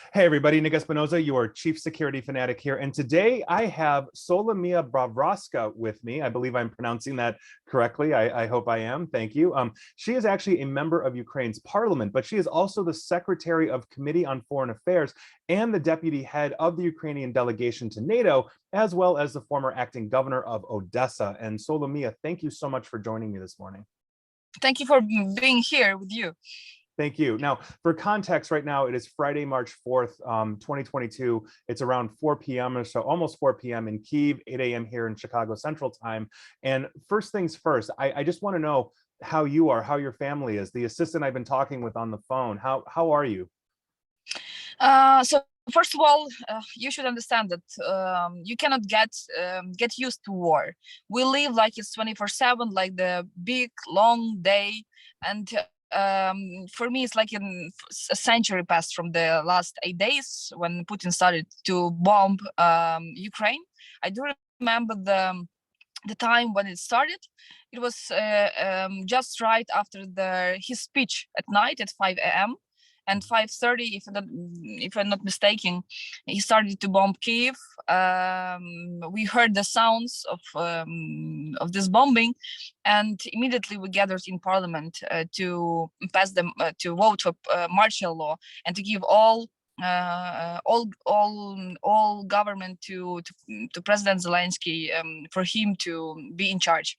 Hey everybody, Nick Espinoza, your chief security fanatic here. And today I have Solomiia Bobrovska with me. I believe I'm pronouncing that correctly. I hope I am. Thank you. She is actually a member of Ukraine's parliament, but she is also the Secretary of Committee on Foreign Affairs and the deputy head of the Ukrainian delegation to NATO, as well as the former acting governor of Odesa. And Solomiia, thank you so much for joining me this morning. Thank you for being here with you. Thank you. Now, for context, right now, it is Friday, March 4th, 2022. It's around 4 p.m. or so, almost 4 p.m. in Kyiv, 8 a.m. here in Chicago Central Time. And first things first, I just want to know how you are, how your family is. The assistant I've been talking with on the phone, how are you? So first of all, you should understand that you cannot get used to war. We live like it's 24/7, like the big long day, and for me it's like a century passed from the last 8 days when Putin started to bomb Ukraine. I do remember the time when it started. It was just right after his speech at night at 5 a.m. and 5:30, if I'm not mistaken, he started to bomb Kyiv. We heard the sounds of this bombing, and immediately we gathered in parliament to pass them to vote for martial law and to give all government to President Zelensky for him to be in charge.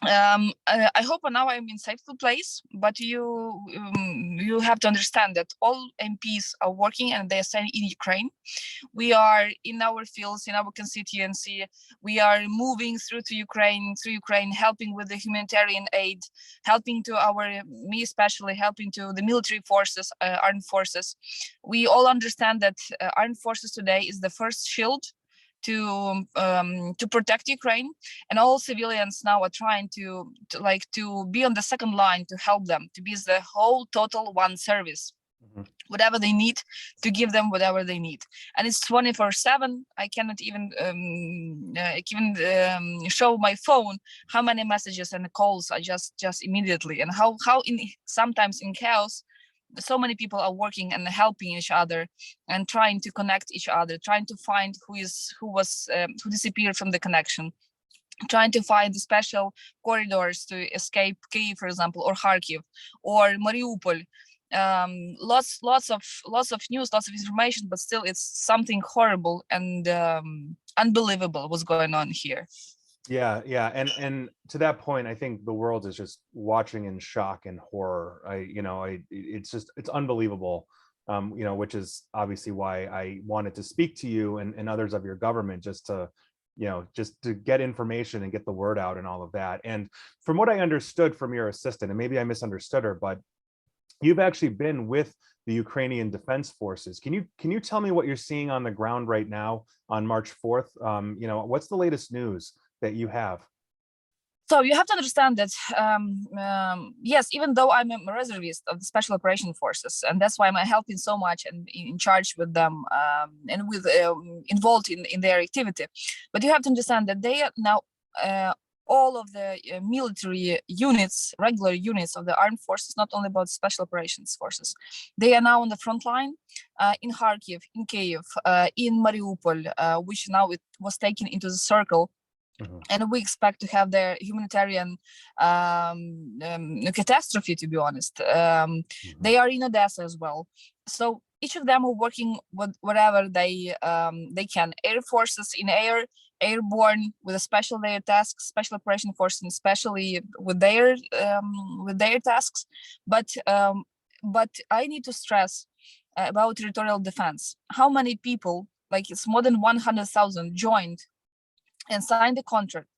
I hope now I'm in safe place, but you have to understand that all MPs are working and they are staying in Ukraine. We are in our fields, in our constituency. We are moving through Ukraine, helping with the humanitarian aid, helping to me especially, helping to the military forces, armed forces. We all understand that armed forces today is the first shield to protect Ukraine, and all civilians now are trying to be on the second line to help them, to be the whole total one service. Whatever they need, to give them whatever they need, and it's 24/7. I cannot even show my phone how many messages and calls are just immediately, and how sometimes in chaos so many people are working and helping each other and trying to connect each other, trying to find who disappeared from the connection, trying to find the special corridors to escape Kyiv, for example, or Kharkiv or Mariupol. Lots of news, lots of information, but still it's something horrible and unbelievable what's going on here. Yeah, and to that point, I think the world is just watching in shock and horror. It's unbelievable, which is obviously why I wanted to speak to you and others of your government, just to get information and get the word out and all of that. And from what I understood from your assistant, and maybe I misunderstood her, but you've actually been with the Ukrainian Defense Forces. Can you tell me what you're seeing on the ground right now on March 4th? What's the latest news that you have? So you have to understand that, yes, even though I'm a reservist of the Special Operation Forces, and that's why I'm helping so much and in charge with them and with involved in their activity, but you have to understand that they are now all of the military units, regular units of the armed forces, not only about Special Operations Forces, they are now on the front line in Kharkiv, in Kyiv, in Mariupol, which now it was taken into the circle. And we expect to have their humanitarian catastrophe, to be honest. They are in Odessa as well. So each of them are working with whatever they can. Air forces in air, airborne with a special their tasks, Special Operation Force, and especially with their tasks. But I need to stress about territorial defense. How many people, like it's more than 100,000, joined and signed the contract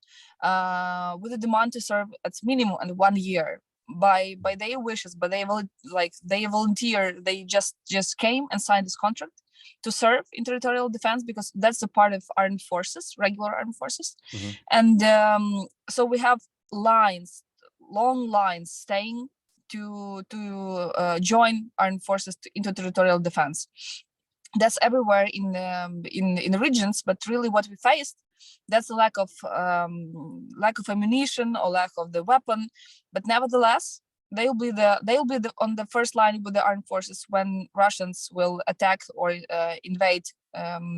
with a demand to serve at minimum and 1 year by their wishes, but they volunteer. They just came and signed this contract to serve in territorial defense because that's a part of armed forces, regular armed forces. And so we have long lines staying to join armed forces into territorial defense. That's everywhere in the regions, but really what we faced, that's a lack of ammunition or lack of the weapon. But nevertheless, on the first line with the armed forces when Russians will attack or invade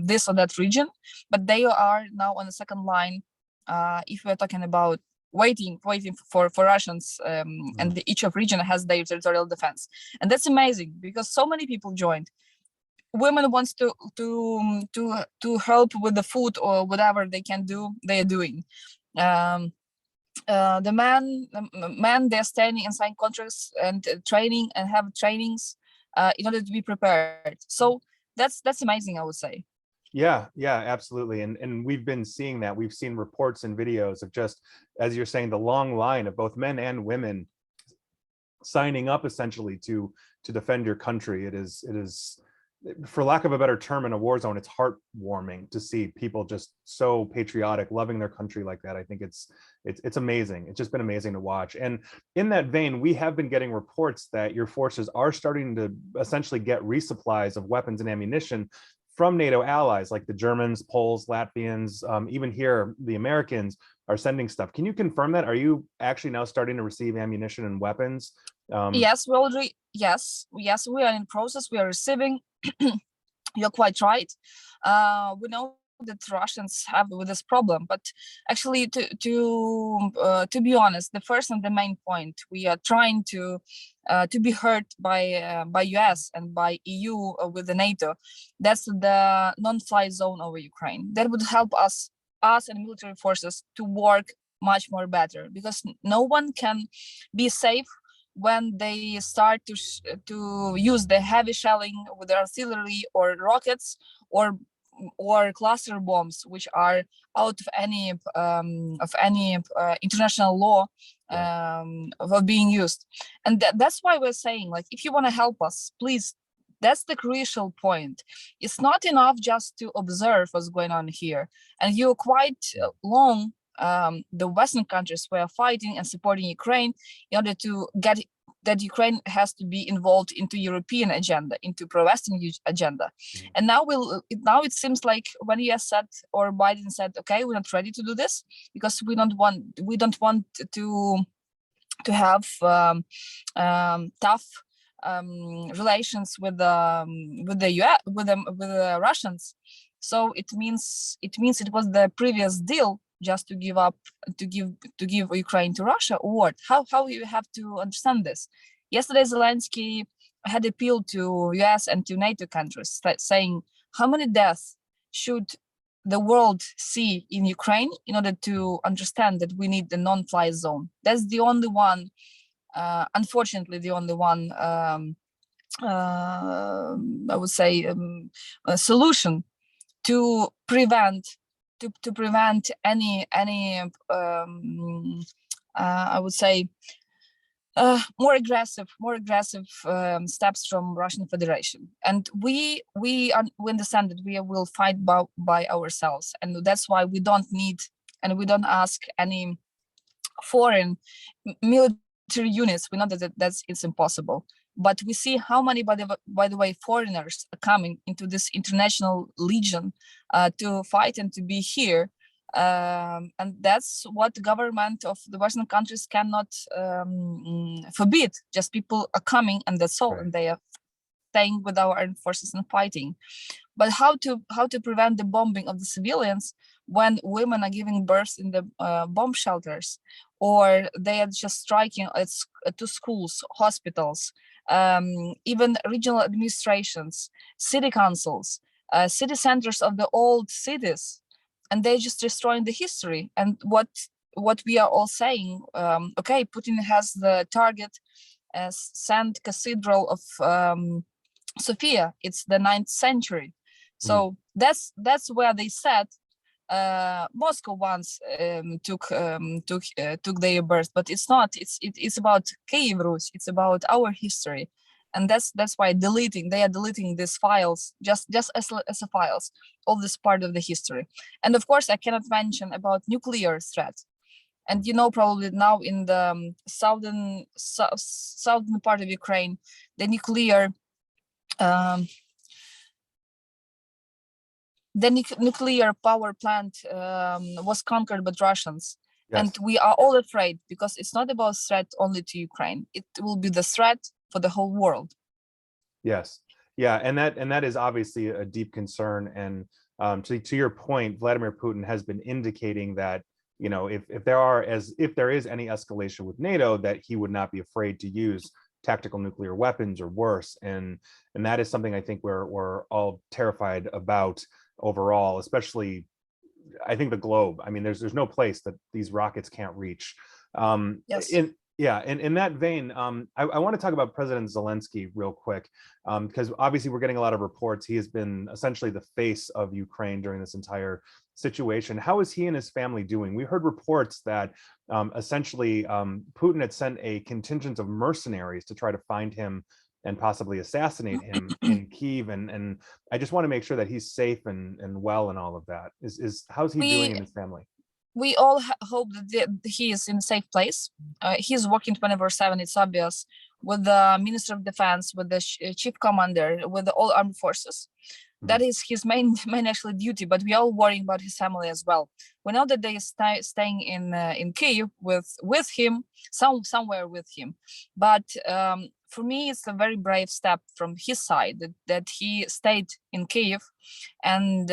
this or that region, but they are now on the second line if we're talking about waiting for Russians, and each of region has their territorial defense, and that's amazing because so many people joined. Women wants to help with the food or whatever they can do, they are doing. The men, they're standing and sign contracts and training and have trainings in order to be prepared. So that's amazing, I would say. Yeah, absolutely. And we've been seeing that. We've seen reports and videos of just, as you're saying, the long line of both men and women signing up essentially to defend your country. It is, for lack of a better term, in a war zone, it's heartwarming to see people just so patriotic, loving their country like that. I think it's amazing. It's just been amazing to watch. And in that vein, we have been getting reports that your forces are starting to essentially get resupplies of weapons and ammunition from NATO allies like the Germans, Poles, Latvians, even here, the Americans are sending stuff. Can you confirm that? Are you actually now starting to receive ammunition and weapons? Yes, we already, yes, we are in process. We are receiving. You're quite right. We know that Russians have with this problem, but actually, to be honest, the first and the main point, we are trying to be heard by US and by EU with the NATO. That's the non-fly zone over Ukraine. That would help us and military forces to work much more better, because no one can be safe when they start to use the heavy shelling with artillery or rockets or cluster bombs, which are out of any international law of being used. And that's why we're saying, like, if you want to help us, please, that's the crucial point. It's not enough just to observe what's going on here. And you're quite long, the Western countries were fighting and supporting Ukraine in order to get that Ukraine has to be involved into European agenda, into pro-Western agenda. And now it seems like when US said, or Biden said, okay, we're not ready to do this because we don't want to have tough relations with the US, with the Russians. So it means it was the previous deal just to give Ukraine to Russia, or what? How you have to understand this? Yesterday, Zelensky had appealed to US and to NATO countries, saying how many deaths should the world see in Ukraine in order to understand that we need the non-fly zone. That's the only one, unfortunately, the only one, I would say, a solution to prevent any I would say more aggressive steps from Russian Federation. And we understand that we will fight by ourselves, and that's why we don't need and we don't ask any foreign military units. We know that it's impossible. But we see how many, by the way, foreigners are coming into this international legion to fight and to be here. And that's what the government of the Western countries cannot forbid. Just people are coming, and that's all, right. And they are staying with our armed forces and fighting. But how to prevent the bombing of the civilians when women are giving birth in the bomb shelters, or they are just striking to schools, hospitals, even regional administrations, city councils, city centers of the old cities, and they're just destroying the history. And what we are all saying, okay, Putin has the target as Saint Cathedral of Sophia. It's the 9th century. So that's where they said Moscow once took their birth, but it's not. It's about Kiev Rus. It's about our history, and that's why they are deleting these files just as a files, all this part of the history. And of course, I cannot mention about nuclear threat. And you know, probably now in the southern part of Ukraine, the nuclear power plant was conquered by Russians, And Yes. we are all afraid because it's not about threat only to Ukraine. It will be the threat for the whole world. Yes. Yeah, and that is obviously a deep concern. And to your point, Vladimir Putin has been indicating that, you know, if there is any escalation with NATO, that he would not be afraid to use tactical nuclear weapons or worse. And that is something I think we're all terrified about overall, especially I think the globe. I mean, there's no place that these rockets can't reach. Yes. In that vein, I want to talk about President Zelensky real quick, because obviously we're getting a lot of reports. He has been essentially the face of Ukraine during this entire situation. How is he and his family doing? We heard reports that essentially Putin had sent a contingent of mercenaries to try to find him and possibly assassinate him in Kyiv, and I just want to make sure that he's safe and well and all of that. Is how's he doing We in his family? we all hope that he is in a safe place. He's working 24/7. It's obvious, with the Minister of Defense, with the Chief Commander, with the all armed forces. That is his main actually duty. But we are all worrying about his family as well. We know that they are staying in Kyiv with him, somewhere with him. But for me, it's a very brave step from his side that he stayed in Kyiv and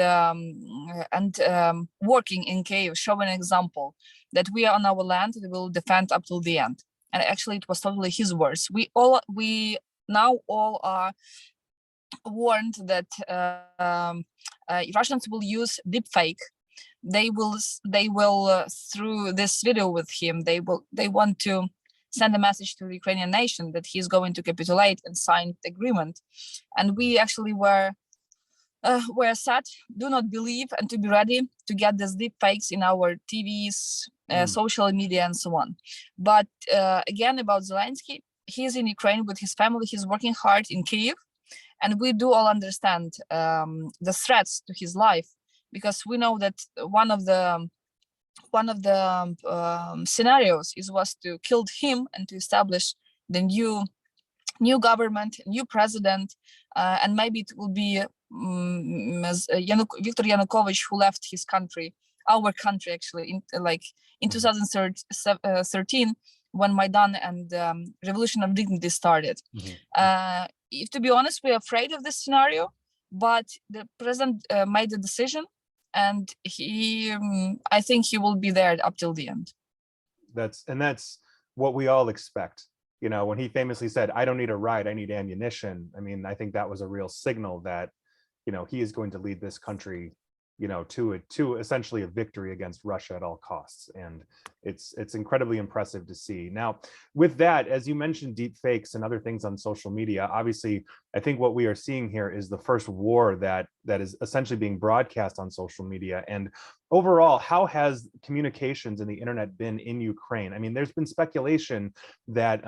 working in Kyiv, showing an example that we are on our land and we will defend up till the end. And actually, it was totally his words. We now all are warned that Russians will use deepfake. They will through this video with him. They want to send a message to the Ukrainian nation that he's going to capitulate and sign the agreement. And we actually were said, do not believe and to be ready to get these deep fakes in our TVs, social media, and so on. But again, about Zelensky, he's in Ukraine with his family. He's working hard in Kyiv, and we do all understand the threats to his life, because we know that one of the scenarios was to kill him and to establish the new government, new president, and maybe it will be Viktor Yanukovych, who left his country, our country actually, in 2013, when Maidan and Revolution of Dignity started. If to be honest, we're afraid of this scenario, but the president made a decision, and I think he will be there up till the end. That's what we all expect. You know, when he famously said, "I don't need a ride, I need ammunition." I mean, I think that was a real signal that, you know, he is going to lead this country, you know, to essentially a victory against Russia at all costs. And it's incredibly impressive to see. Now, with that, as you mentioned, deep fakes and other things on social media, obviously, I think what we are seeing here is the first war that is essentially being broadcast on social media. And overall, how has communications and the internet been in Ukraine? I mean, there's been speculation that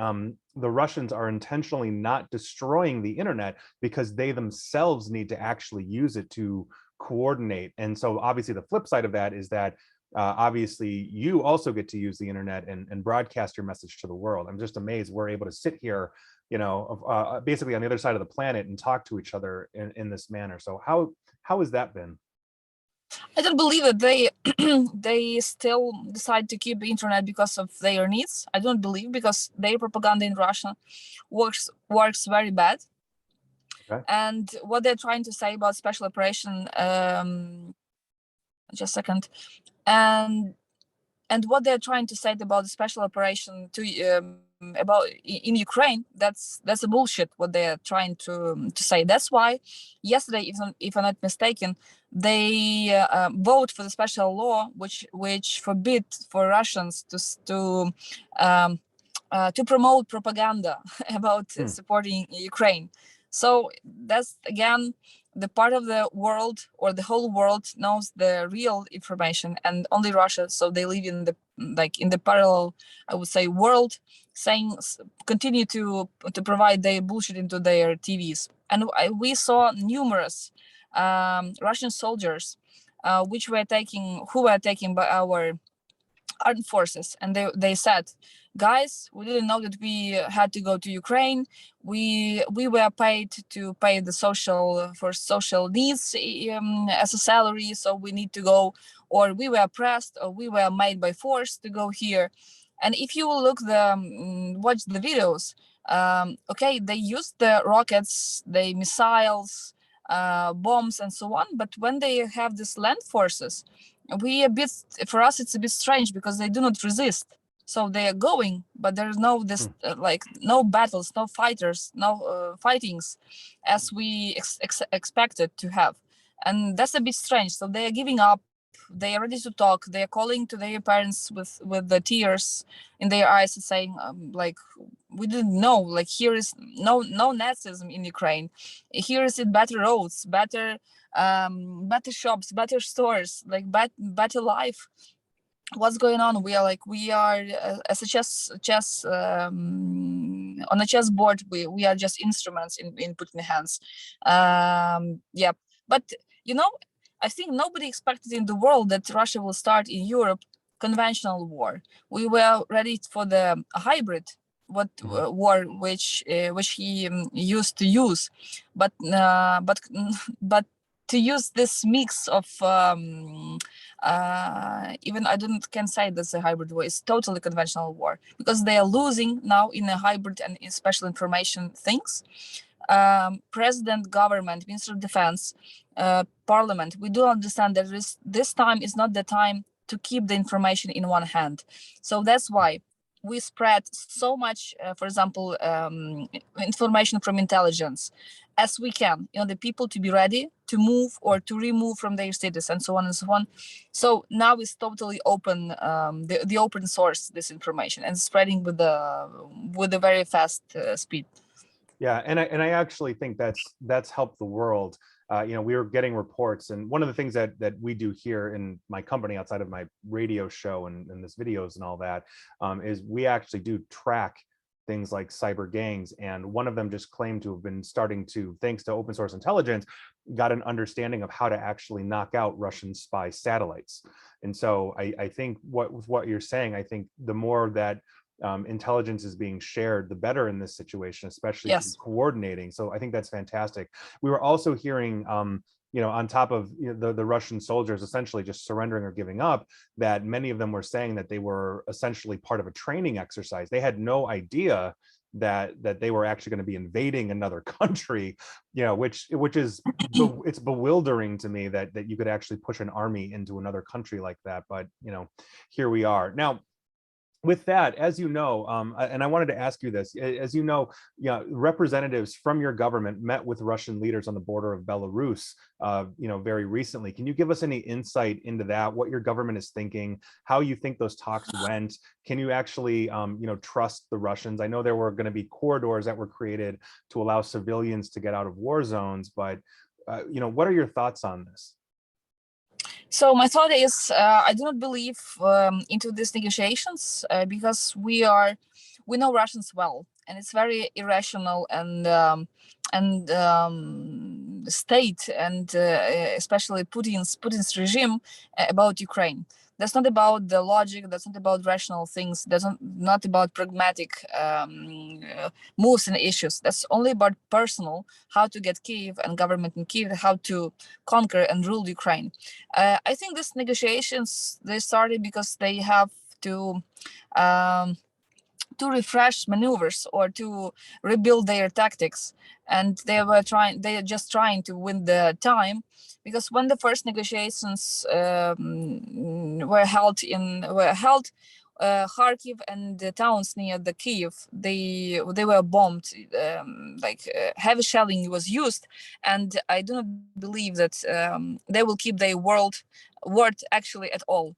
the Russians are intentionally not destroying the internet because they themselves need to actually use it to coordinate. And so obviously the flip side of that is that obviously you also get to use the internet and broadcast your message to the world. I'm just amazed we're able to sit here, you know, basically on the other side of the planet and talk to each other in this manner. So how has that been? I don't believe that they still decide to keep the internet because of their needs. I don't believe, because their propaganda in Russia works very bad. Okay. And what they're trying to say about special operation, just a second, and what they're trying to say about the special operation about in Ukraine, that's a bullshit. What they're trying to say. That's why yesterday, if I'm not mistaken, they vote for the special law which forbid for Russians to promote propaganda about supporting Ukraine. So that's again the part of the world, or the whole world, knows the real information, and only Russia. So they live in the parallel, I would say, world, saying continue to provide their bullshit into their TVs. And we saw numerous Russian soldiers who were taken by our armed forces, and they said guys, we didn't know that we had to go to Ukraine. We were paid to pay the social needs as a salary, so we need to go, or we were oppressed, or we were made by force to go here. And if you look watch the videos, okay, they used the rockets, the missiles, bombs, and so on. But when they have these land forces, for us it's a bit strange because they do not resist. So they are going, but there's no no battles, no fighters, no fightings as we expected to have. And that's a bit strange. So they are giving up. They are ready to talk. They are calling to their parents with the tears in their eyes and saying, like, we didn't know, like, here is no Nazism in Ukraine. Here is it better roads, better shops, better stores, like better life. What's going on? We are as a chess on a chessboard. We are just instruments in Putin's hands. Yeah, but I think nobody expected in the world that Russia will start in Europe conventional war. We were ready for the hybrid war which he used to use, but to use this mix of even I can say that's a hybrid war. It's totally conventional war because they are losing now in a hybrid and in special information things. President, government, Minister of Defense, Parliament, we do understand that this time is not the time to keep the information in one hand. So that's why we spread so much, for example, information from intelligence as we can, the people to be ready to move or to remove from their cities and so on and so on. So now it's totally open, the open source, this information, and spreading with a very fast speed. Yeah, and I actually think that's helped the world. We were getting reports, and one of the things that we do here in my company, outside of my radio show and this videos and all that, is we actually do track things like cyber gangs. And one of them just claimed to have been starting to, thanks to open source intelligence, got an understanding of how to actually knock out Russian spy satellites. And so I think what you're saying, I think the more that intelligence is being shared, the better in this situation, especially coordinating. So I think that's fantastic. We were also hearing, on top of the Russian soldiers essentially just surrendering or giving up, that many of them were saying that they were essentially part of a training exercise. They had no idea that they were actually going to be invading another country, which is it's bewildering to me that you could actually push an army into another country like that. But here we are now. With that, as you know, and I wanted to ask you this, as you know, representatives from your government met with Russian leaders on the border of Belarus, very recently. Can you give us any insight into that, what your government is thinking, how you think those talks went? Can you actually, trust the Russians? I know there were going to be corridors that were created to allow civilians to get out of war zones, but, what are your thoughts on this? So my thought is, I do not believe into these negotiations because we know Russians well, and it's very irrational and state and especially Putin's regime about Ukraine. That's not about the logic. That's not about rational things. That's not about pragmatic moves and issues. That's only about personal, how to get Kyiv and government in Kyiv, how to conquer and rule Ukraine. I think these negotiations, they started because they have to refresh maneuvers or to rebuild their tactics, and they are just trying to win the time, because when the first negotiations were held Kharkiv and the towns near the Kyiv, they were bombed, heavy shelling was used, and I do not believe that they will keep their word actually at all.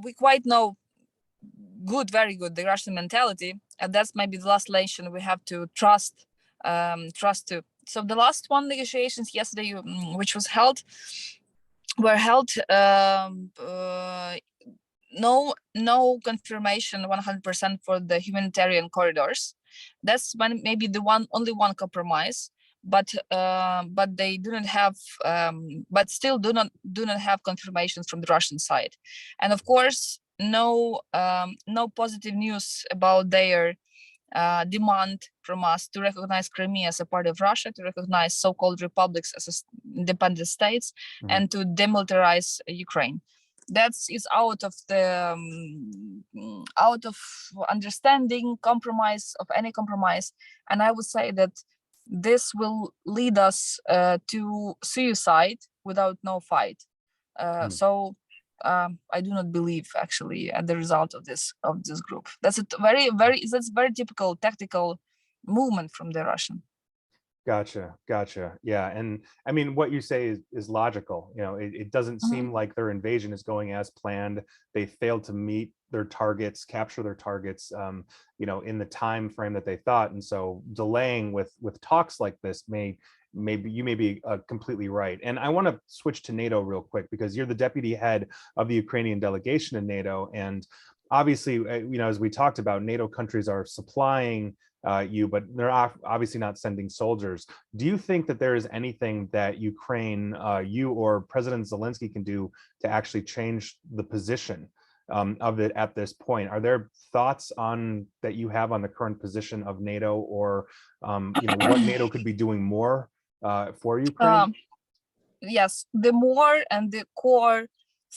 We quite know very good the Russian mentality, and that's maybe the last lesson we have to trust to. So the last one negotiations yesterday, which was were held no confirmation 100% for the humanitarian corridors. That's maybe only one compromise, but they do not have but still do not have confirmations from the Russian side. And of course, no positive news about their demand from us to recognize Crimea as a part of Russia, to recognize so-called republics as independent states, and to demilitarize Ukraine. That's is out of the out of understanding compromise of any compromise, and I would say that this will lead us to suicide without no fight. So I do not believe actually at the result of this group. That's a that's very typical tactical movement from the Russian. Gotcha. Yeah, and I mean, what you say is logical. You know, it doesn't seem like their invasion is going as planned. They failed to meet their targets, capture their targets, you know, in the time frame that they thought, and so delaying with talks like this maybe you may be completely right. And I want to switch to NATO real quick, because you're the deputy head of the Ukrainian delegation in NATO, and obviously, you know, as we talked about, NATO countries are supplying you, but they're obviously not sending soldiers. Do you think that there is anything that Ukraine, you or President Zelensky can do to actually change the position of it at this point? Are there thoughts on that you have on the current position of NATO, or you know, what NATO could be doing more for Ukraine? Yes, the more and the core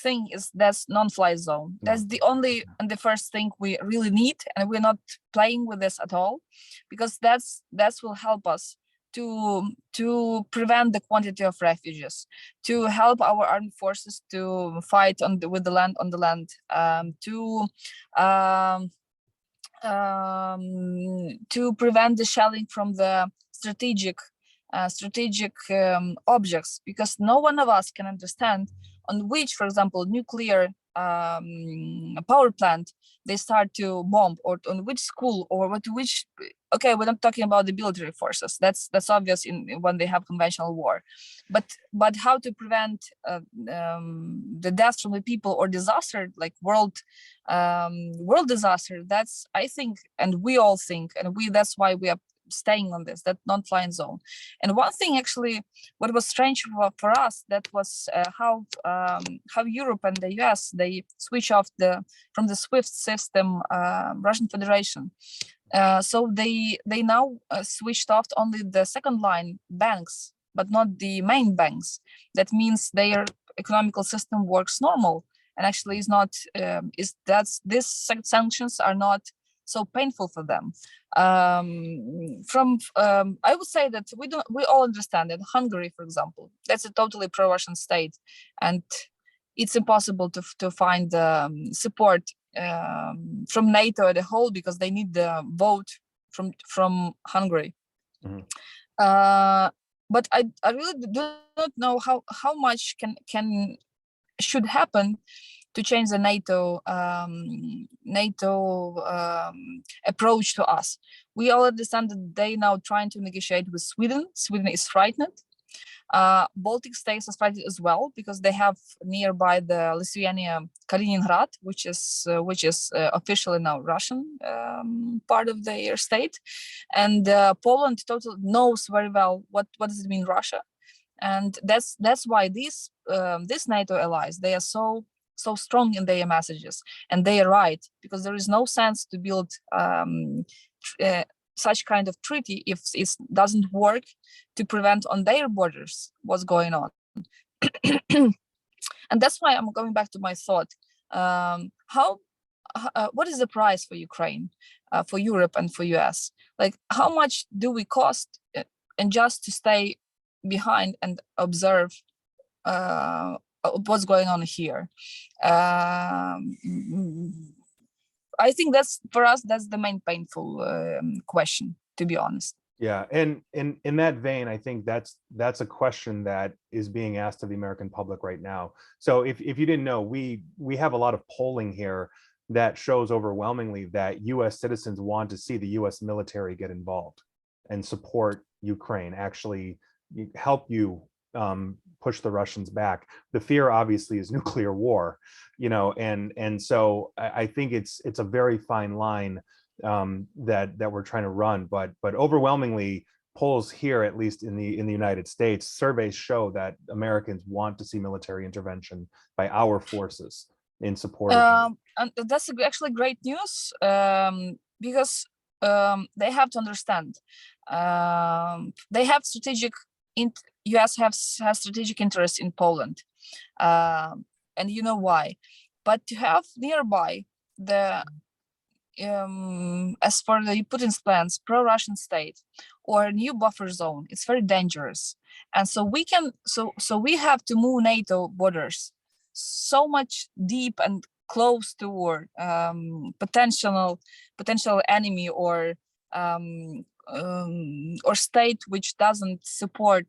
thing is that's non-fly zone. That's the only and the first thing we really need, and we're not playing with this at all, because that will help us to prevent the quantity of refugees, to help our armed forces to fight with the land on the land, to prevent the shelling from the strategic objects, because no one of us can understand on which, for example, nuclear power plant they start to bomb, or on which school, or which. Okay, we're not talking about the military forces. That's obvious when they have conventional war, but how to prevent the death from the people, or disaster like world disaster? That's, I think, and we all think, and that's why we are staying on this, that non-flying zone. And one thing actually, what was strange for us, that was how Europe and the US, they switch off from the SWIFT system, Russian Federation. So they now switched off only the second line banks, but not the main banks. That means their economical system works normal, and actually is not these sanctions are not so painful for them. I would say that we all understand that Hungary, for example, that's a totally pro-Russian state, and it's impossible to find support from NATO as a whole, because they need the vote from Hungary. But I really do not know how much should happen to change the NATO approach to us. We all understand that they now trying to negotiate with Sweden. Sweden is frightened. Baltic states are frightened as well, because they have nearby the Lithuania, Kaliningrad, which is officially now Russian part of their state, and Poland totally knows very well what does it mean Russia, and that's why these NATO allies, they are so strong in their messages, and they are right, because there is no sense to build such kind of treaty if it doesn't work to prevent on their borders what's going on. And that's why I'm going back to my thought. What is the price for Ukraine, for Europe, and for US? Like, how much do we cost, and just to stay behind and observe what's going on here? I think that's, for us, that's the main painful question, to be honest. Yeah, and in that vein, I think that's a question that is being asked of the American public right now. So if you didn't know, we have a lot of polling here that shows overwhelmingly that US citizens want to see the US military get involved and support Ukraine, actually help you push the Russians back. The fear obviously is nuclear war, you know, and so I think it's a very fine line that we're trying to run, but overwhelmingly, polls here, at least in the United States, surveys show that Americans want to see military intervention by our forces. in support of And that's actually great news, because they have to understand, they have US has strategic interest in Poland, and you know why. But to have nearby the as for the Putin's plans, pro-Russian state or new buffer zone, it's very dangerous. And so we have to move NATO borders so much deep and close to potential enemy or state which doesn't support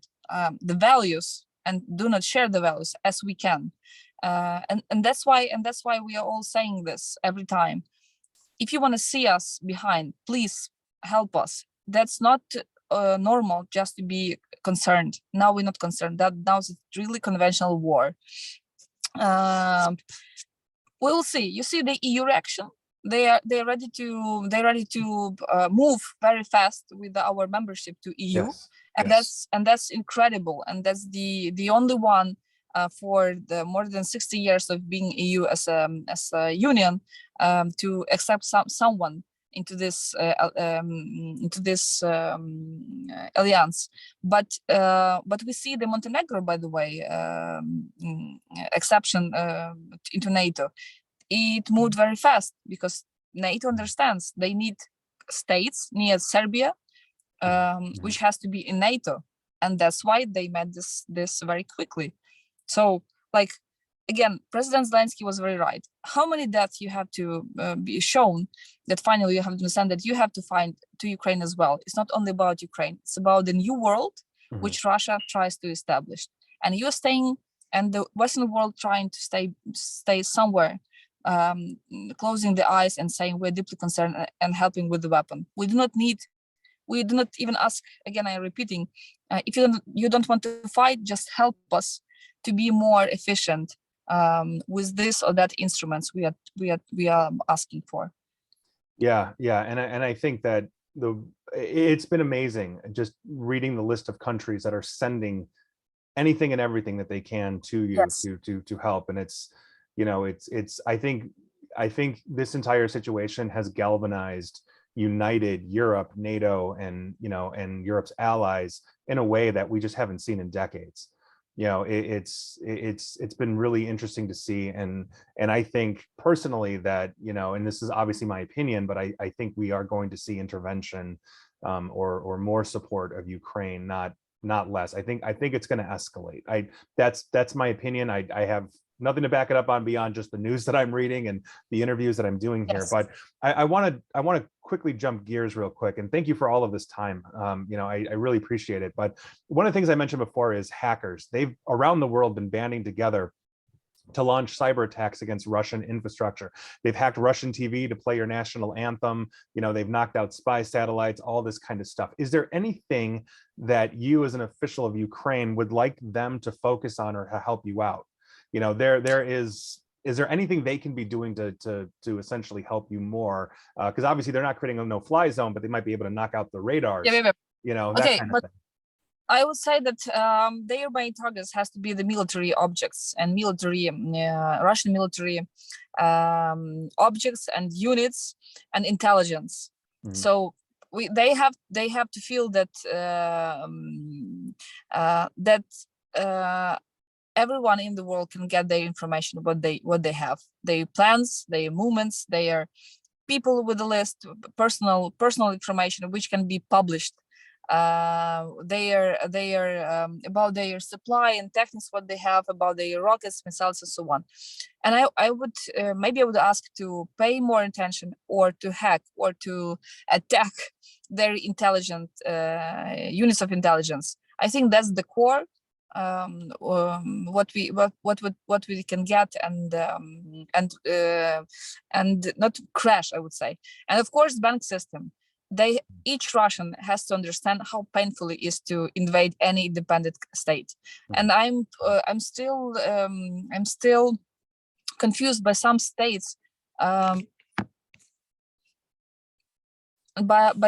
the values and do not share the values as we can. And that's why we are all saying this every time. If you want to see us behind, please help us. That's not normal just to be concerned. Now we're not concerned. That now it's really conventional war. We'll see. You see the EU reaction. They're ready to move very fast with our membership to EU, yes. and that's incredible. And that's the only one for the more than 60 years of being EU as a union to accept someone into this alliance. But we see the Montenegro, by the way, exception into NATO. It moved very fast because NATO understands they need states near Serbia, which has to be in NATO, and that's why they made this very quickly. So, like, again, President Zelensky was very right. How many deaths you have to be shown that finally you have to understand that you have to find to Ukraine as well. It's not only about Ukraine. It's about the new world which Russia tries to establish. And you're staying, and the Western world trying to stay somewhere, closing the eyes and saying we're deeply concerned and helping with the weapon. We do not even ask, again, I'm repeating, if you don't want to fight, just help us to be more efficient with this or that instruments we are asking for. Yeah, and I think that it's been amazing just reading the list of countries that are sending anything and everything that they can to you to help. And it's, you know, it's I think this entire situation has galvanized united Europe, NATO, and and Europe's allies in a way that we just haven't seen in decades. It's been really interesting to see, and I think personally that, and this is obviously my opinion, but I think we are going to see intervention or more support of Ukraine, not less. I think it's going to escalate. That's my opinion. I have nothing to back it up on beyond just the news that I'm reading and the interviews that I'm doing here. But I want to quickly jump gears real quick, and thank you for all of this time. I really appreciate it. But one of the things I mentioned before is hackers. They've around the world been banding together to launch cyber attacks against Russian infrastructure. They've hacked Russian TV to play your national anthem. They've knocked out spy satellites, all this kind of stuff. Is there anything that you as an official of Ukraine would like them to focus on or to help you out? Is there anything they can be doing to essentially help you more? Because obviously they're not creating a no-fly zone, but they might be able to knock out the radars. Yeah. That kind of thing. I would say that their main targets has to be the military objects and Russian military objects and units and intelligence. So they have to feel that everyone in the world can get their information, what they have, their plans, their movements, their people with the list, personal information which can be published. They are about their supply and techniques, what they have, about their rockets, missiles, and so on. And I would maybe I would ask to pay more attention, or to hack, or to attack their intelligent units of intelligence. I think that's the core. What we can get, and not crash, I would say. And of course, bank system. Each Russian has to understand how painful it is to invade any independent state. And I'm still confused by some states, by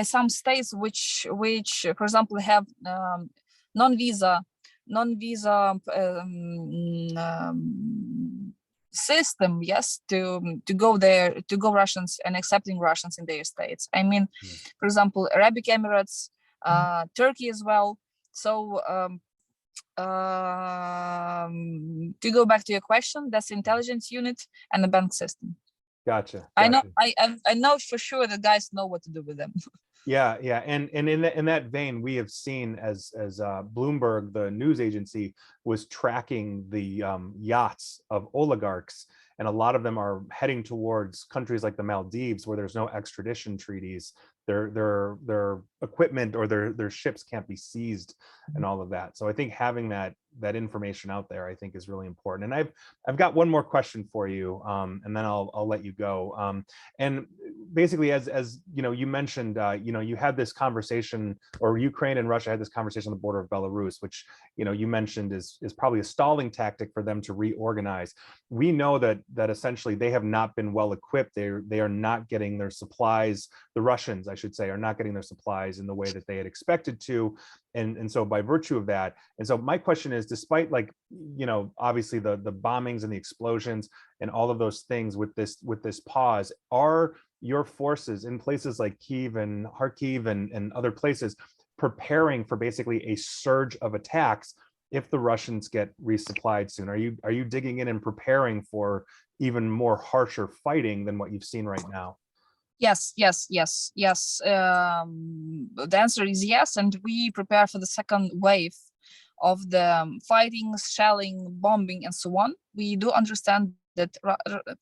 some states which for example have non-visa system, yes, to go there, to go Russians and accepting Russians in their states. I mean, for example, Arabic Emirates, Turkey as well. So to go back to your question, that's the intelligence unit and the bank system. Gotcha. I know, I know for sure the guys know what to do with them. Yeah, yeah, and in that vein, we have seen as Bloomberg, the news agency, was tracking the yachts of oligarchs, and a lot of them are heading towards countries like the Maldives, where there's no extradition treaties. Their equipment or their ships can't be seized, and all of that. So I think having that information out there, I think, is really important. And I've got one more question for you, and then I'll let you go. And basically, as you know, you mentioned, you had this conversation, or Ukraine and Russia had this conversation on the border of Belarus, which, you mentioned is probably a stalling tactic for them to reorganize. We know that essentially they have not been well equipped. They are not getting their supplies. The Russians, I should say, are not getting their supplies in the way that they had expected to. And so by virtue of that, and so my question is, despite, like, obviously the bombings and the explosions and all of those things with this pause, are your forces in places like Kyiv and Kharkiv and other places preparing for basically a surge of attacks if the Russians get resupplied soon? Are you digging in and preparing for even more harsher fighting than what you've seen right now? Yes. The answer is yes, and we prepare for the second wave of the fighting, shelling, bombing, and so on. We do understand that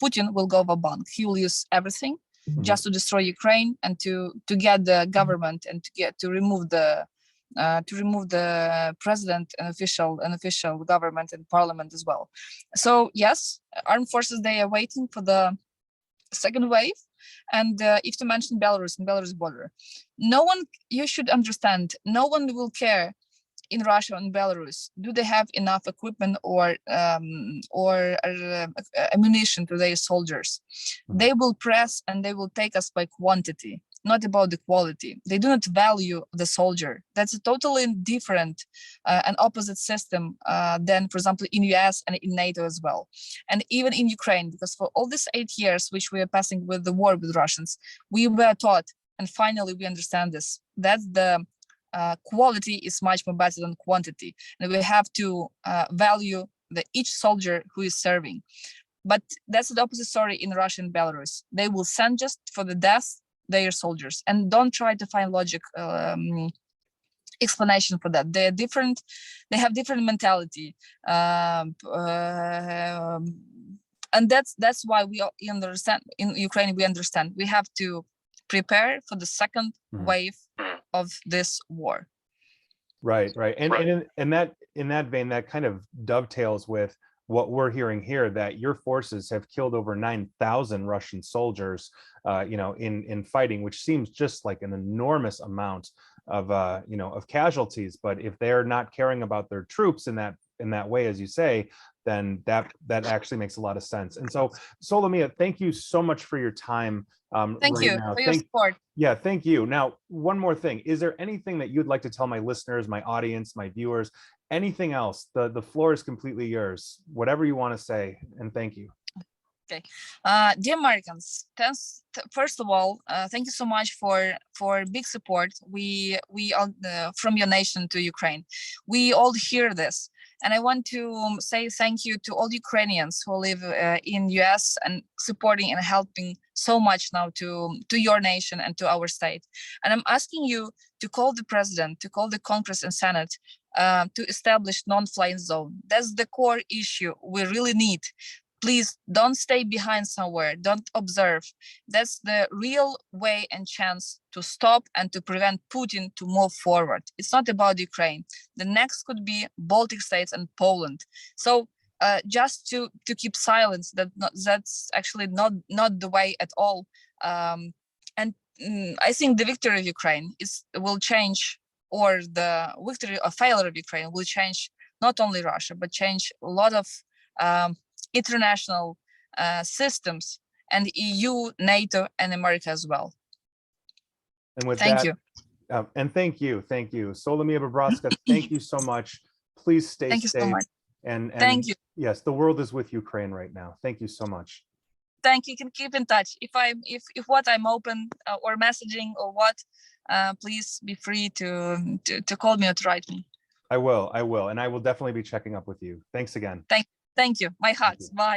Putin will go bank. He will use everything just to destroy Ukraine and to get the government and to remove the president and official government and parliament as well. So yes, armed forces, they are waiting for the second wave. And if to mention Belarus and Belarus border, you should understand, no one will care in Russia and Belarus, do they have enough equipment or ammunition to their soldiers? They will press and they will take us by quantity, not about the quality. They do not value the soldier. That's a totally different and opposite system than, for example, in US and in NATO as well. And even in Ukraine, because for all these 8 years which we are passing with the war with Russians, we were taught, and finally we understand this, that the quality is much more better than quantity. And we have to value each soldier who is serving. But that's the opposite story in Russia and Belarus. They will send just for the death their soldiers, and don't try to find logic explanation for that. They're different. They have different mentality, and that's why we understand. In Ukraine, we understand we have to prepare for the second wave of this war. Right. And in that vein, that kind of dovetails with what we're hearing here, that your forces have killed over 9,000 Russian soldiers, in fighting, which seems just like an enormous amount of casualties. But if they're not caring about their troops in that way, as you say, then that actually makes a lot of sense. And so, Solomiia, thank you so much for your time. Thank you for your support. Yeah, thank you. Now, one more thing. Is there anything that you'd like to tell my listeners, my audience, my viewers, anything else? The floor is completely yours. Whatever you want to say, and thank you. Okay, dear Americans, first of all, thank you so much for big support. We all from your nation to Ukraine. We all hear this, and I want to say thank you to all Ukrainians who live in US and supporting and helping so much now to your nation and to our state. And I'm asking you to call the president, to call the Congress and Senate to establish non-flying zone. That's the core issue we really need. Please don't stay behind somewhere, don't observe. That's the real way and chance to stop and to prevent Putin to move forward. It's not about Ukraine. The next could be Baltic states and Poland. So just to keep silence, that's actually not the way at all. And I think the victory of Ukraine will change, or the victory or failure of Ukraine will change not only Russia, but change a lot of international systems, and EU, NATO, and America as well. And with thank that, you. And thank you. Solomiia Bobrovska, thank you so much. Please stay thank you safe. So much. And thank you. Yes, the world is with Ukraine right now. Thank you so much. Thank you. You can keep in touch. If what I'm open or messaging or what, please be free to call me or to write me. I will, and I will definitely be checking up with you. Thanks again. Thank you. My hearts. Bye.